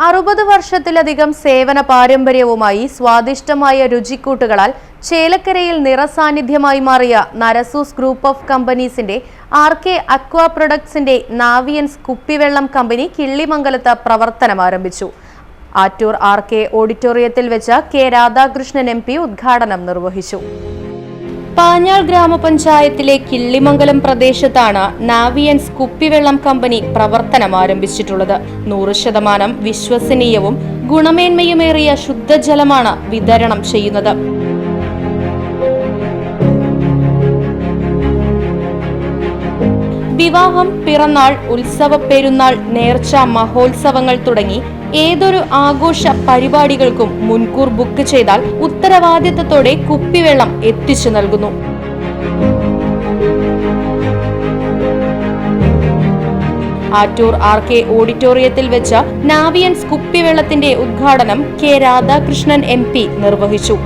60 വർഷത്തിലധികം സേവന പാരമ്പര്യവുമായി സ്വാദിഷ്ടമായ രുചിക്കൂട്ടുകളാൽ ചേലക്കരയിൽ നിറസാന്നിധ്യമായി മാറിയ നരസൂസ് ഗ്രൂപ്പ് ഓഫ് കമ്പനീസിന്റെ ആർകെ അക്വാ പ്രൊഡക്ട്സിന്റെ നാവിയൻസ് കുപ്പിവെള്ളം കമ്പനി കിള്ളിമംഗലത്ത് പ്രവർത്തനം ആരംഭിച്ചു. ആറ്റൂർ ആർകെ ഓഡിറ്റോറിയത്തിൽ വെച്ച് കെ രാധാകൃഷ്ണൻ MP ഉദ്ഘാടനം നിർവഹിച്ചു. പാഞ്ഞാൾ ഗ്രാമപഞ്ചായത്തിലെ കിള്ളിമംഗലം പ്രദേശത്താണ് നാവിയൻസ് കുപ്പിവെള്ളം കമ്പനി പ്രവർത്തനം ആരംഭിച്ചിട്ടുള്ളത്. 100% വിശ്വസനീയവും ഗുണമേന്മയുമേറിയ ശുദ്ധജലമാണ് വിതരണം ചെയ്യുന്നത്. വിവാഹം, പിറന്നാൾ, ഉത്സവ പെരുന്നാൾ, നേർച്ച, മഹോത്സവങ്ങൾ തുടങ്ങി ഏതൊരു ആഘോഷ പരിപാടികൾക്കും മുൻകൂർ ബുക്ക് ചെയ്താൽ ഉത്തരവാദിത്തത്തോടെ കുപ്പിവെള്ളം എത്തിച്ചു നൽകുന്നു. ആറ്റൂർ ആർകെ ഓഡിറ്റോറിയത്തിൽ വെച്ച നാവിയൻസ് കുപ്പിവെള്ളത്തിന്റെ ഉദ്ഘാടനം കെ രാധാകൃഷ്ണൻ MP നിർവഹിച്ചു.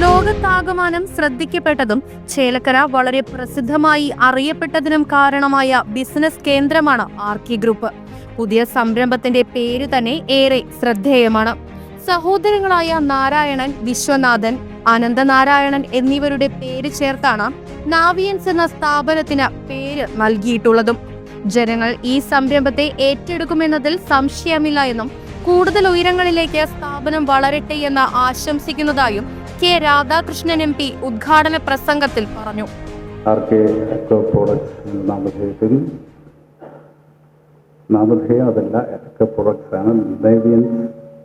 ലോകത്താകമാനം ശ്രദ്ധിക്കപ്പെട്ടതും ചേലക്കര വളരെ പ്രസിദ്ധമായി അറിയപ്പെട്ടതിനും കാരണമായ ബിസിനസ് കേന്ദ്രമാണ് ആർകെ ഗ്രൂപ്പ്. പുതിയ സംരംഭത്തിന്റെ പേര് തന്നെ ഏറെ ശ്രദ്ധേയമാണ്. സഹോദരങ്ങളായ നാരായണൻ, വിശ്വനാഥൻ, അനന്തനാരായണൻ എന്നിവരുടെ പേര് ചേർത്താണ് നാവിയൻസ് എന്ന സ്ഥാപനത്തിന് പേര് നൽകിയിട്ടുള്ളതും. ജനങ്ങൾ ഈ സംരംഭത്തെ ഏറ്റെടുക്കുമെന്നതിൽ സംശയമില്ല എന്നും കൂടുതൽ ഉയരങ്ങളിലേക്ക് സ്ഥാപനം വളരട്ടെ എന്ന് ആശംസിക്കുന്നതായും കെ രാധാകൃഷ്ണൻ MP ഉദ്ഘാടന പ്രസംഗത്തിൽ പറഞ്ഞു. നാമധേയം അതല്ല, അക്വാ പ്രൊഡക്ട്സ് ആണ്. നാവിയൻസ്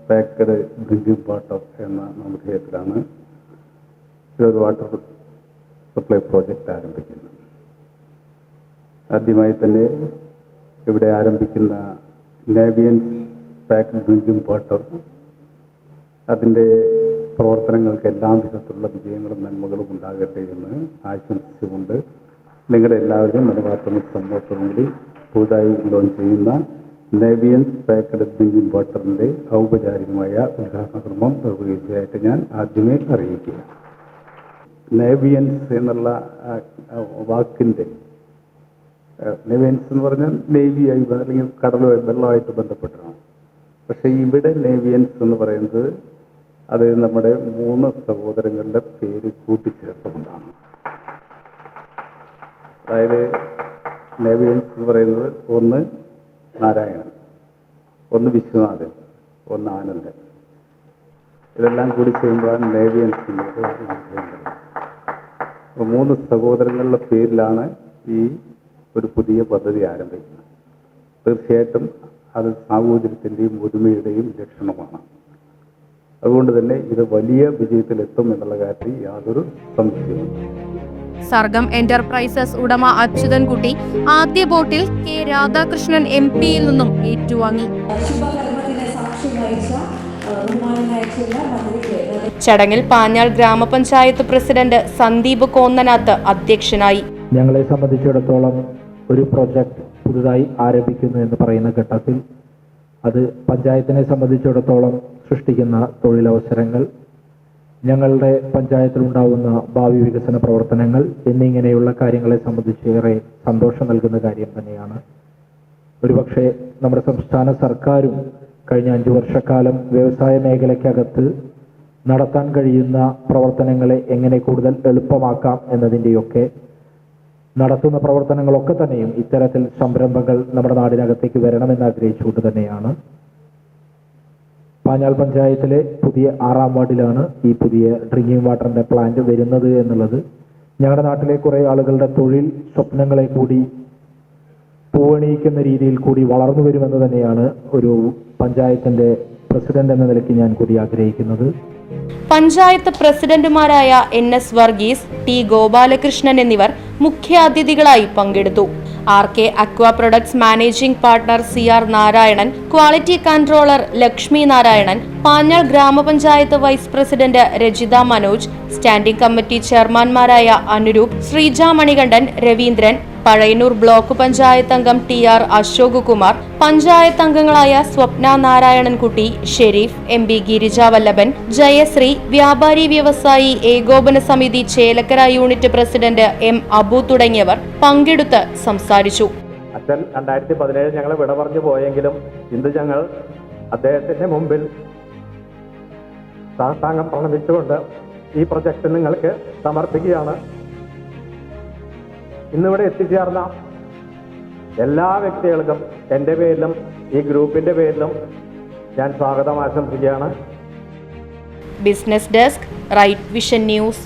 പാക്ക്ഡ് ഡ്രിങ്കിംഗ് വാട്ടർ എന്ന നാമധേയത്തിലാണ് ഒരു വാട്ടർ സപ്ലൈ പ്രോജക്റ്റ് ആരംഭിക്കുന്നത്. ആദ്യമായി തന്നെ ഇവിടെ ആരംഭിക്കുന്ന നാവിയൻസ് പാക്ക്ഡ് ഡ്രിങ്കിംഗ് വാട്ടർ അതിൻ്റെ പ്രവർത്തനങ്ങൾക്ക് എല്ലാ വിധത്തിലുള്ള വിജയങ്ങളും നന്മകളും ഉണ്ടാകട്ടെ എന്ന് ആശംസിച്ചുകൊണ്ട് നിങ്ങളെല്ലാവരും മനവാർത്തന സമൂഹത്തോടുകൂടി പുതുതായി ലോഞ്ച് ചെയ്യുന്ന നാവിയൻസ് പാക്ക്ഡ് ഡ്രിങ്കിംഗ് വാട്ടറിൻ്റെ ഔപചാരികമായ ഉദ്ഘാടന ക്രമം നിർവഹിച്ചതായിട്ട് ഞാൻ ആദ്യമേ അറിയിക്കുക. നാവിയൻസ് എന്നുള്ള വാക്കിൻ്റെ നേവിയൻസ് എന്ന് പറഞ്ഞാൽ നേവിയായി അല്ലെങ്കിൽ കടലുമായി വെള്ളമായിട്ട് ബന്ധപ്പെട്ടാണ്. പക്ഷേ ഇവിടെ നേവിയൻസ് എന്ന് പറയുന്നത് അത് നമ്മുടെ 3 സഹോദരങ്ങളുടെ പേര് കൂട്ടിച്ചേർത്തുകൊണ്ടാണ്. അതായത് നേവിയൻസ് എന്ന് പറയുന്നത് ഒന്ന് നാരായണൻ, ഒന്ന് വിശ്വനാഥൻ, ഒന്ന് ആനന്ദൻ. ഇതെല്ലാം കൂടി ചെയ്യുമ്പോഴാണ് നേവിയൻസ്. 3 സഹോദരങ്ങളുടെ പേരിലാണ് ഈ ഒരു പുതിയ പദ്ധതി ആരംഭിക്കുന്നത്. തീർച്ചയായിട്ടും അത് സാഹോദര്യത്തിൻ്റെയും ഒരുമയുടെയും ലക്ഷണമാണ്. അതുകൊണ്ട് തന്നെ ഇത് വലിയ വിജയത്തിലെത്തും എന്നുള്ള കാര്യത്തിൽ യാതൊരു സംശയവും. സർഗം എന്റർപ്രൈസസ് ഉടമ അച്യുതൻകുട്ടി ആദ്യ ബോട്ടിൽ കെ രാധാകൃഷ്ണൻ MPയിൽ നിന്നും ഏറ്റുവാങ്ങി. ചടങ്ങിൽ പാഞ്ഞാൾ ഗ്രാമപഞ്ചായത്ത് പ്രസിഡന്റ് സന്ദീപ് കോന്നനാത്ത് അധ്യക്ഷനായി. ഞങ്ങളെ സംബന്ധിച്ചിടത്തോളം ഒരു പ്രോജക്റ്റ് പുതുതായി ആരംഭിക്കുന്നു എന്ന് പറയുന്ന ഘട്ടത്തിൽ അത് പഞ്ചായത്തിനെ സംബന്ധിച്ചിടത്തോളം സൃഷ്ടിക്കുന്ന തൊഴിലവസരങ്ങൾ, ഞങ്ങളുടെ പഞ്ചായത്തിലുണ്ടാവുന്ന ഭാവി വികസന പ്രവർത്തനങ്ങൾ എന്നിങ്ങനെയുള്ള കാര്യങ്ങളെ സംബന്ധിച്ച് ഏറെ സന്തോഷം നൽകുന്ന കാര്യം തന്നെയാണ്. ഒരുപക്ഷെ നമ്മുടെ സംസ്ഥാന സർക്കാരും കഴിഞ്ഞ 5 വർഷക്കാലം വ്യവസായ മേഖലയ്ക്കകത്ത് നടത്താൻ കഴിയുന്ന പ്രവർത്തനങ്ങളെ എങ്ങനെ കൂടുതൽ എളുപ്പമാക്കാം എന്നതിൻ്റെയൊക്കെ നടത്തുന്ന പ്രവർത്തനങ്ങളൊക്കെ തന്നെയും ഇത്തരത്തിൽ സംരംഭങ്ങൾ നമ്മുടെ നാടിനകത്തേക്ക് വരണമെന്ന് ആഗ്രഹിച്ചുകൊണ്ട് തന്നെയാണ്. പാഞ്ഞാൾ പഞ്ചായത്തിലെ പുതിയ 6ാം വാർഡിലാണ് ഈ പുതിയ ഡ്രിങ്കിംഗ് വാട്ടറിൻ്റെ പ്ലാന്റ് വരുന്നത് എന്നുള്ളത് ഞങ്ങളുടെ നാട്ടിലെ കുറേ ആളുകളുടെ തൊഴിൽ സ്വപ്നങ്ങളെ കൂടി പൂവണിയിക്കുന്ന രീതിയിൽ കൂടി വളർന്നു വരുമെന്ന് തന്നെയാണ് ഒരു പഞ്ചായത്തിൻ്റെ പ്രസിഡന്റ് എന്ന നിലയ്ക്ക് ഞാൻ കൂടി ആഗ്രഹിക്കുന്നത്. പഞ്ചായത്ത് പ്രസിഡന്റുമാരായ NS വർഗീസ്, T ഗോപാലകൃഷ്ണൻ എന്നിവർ മുഖ്യാതിഥികളായി പങ്കെടുത്തു. RK Aqua Products managing partner CR Narayanan, quality controller Lakshmi Narayanan, Panjal grama panchayat vice president Rajitha Manoj, standing committee ചെയർമാൻമാരായ അനുരൂപ്, ശ്രീജ മണികണ്ഠൻ, രവീന്ദ്രൻ, പഴയന്നൂർ ബ്ലോക്ക് പഞ്ചായത്ത് അംഗം TR അശോക് കുമാർ, പഞ്ചായത്ത് അംഗങ്ങളായ സ്വപ്ന നാരായണൻകുട്ടി, ഷെരീഫ്, MB ഗിരിജാവല്ലഭൻ, ജയശ്രീ, വ്യാപാരി വ്യവസായി ഏകോപന സമിതി Chelakkara unit president M Abu തുടങ്ങിയവർ പങ്കെടുത്ത് സംസാരിച്ചു. അച്ഛൻ 2017 ഞങ്ങൾ വിട പറഞ്ഞു പോയെങ്കിലും ഇന്ന് ഞങ്ങൾ അദ്ദേഹത്തിന്റെ മുമ്പിൽ സാഷ്ടാംഗം പ്രണമിച്ചുകൊണ്ട് ഈ പ്രൊജക്ട് നിങ്ങൾക്ക് സമർപ്പിക്കുകയാണ്. ഇന്നിവിടെ എത്തിച്ചേർന്ന എല്ലാ വ്യക്തികൾക്കും എൻ്റെ പേരിലും ഈ ഗ്രൂപ്പിന്റെ പേരിലും ഞാൻ സ്വാഗതം ആശംസിക്കുകയാണ്. Business desk, right vision news.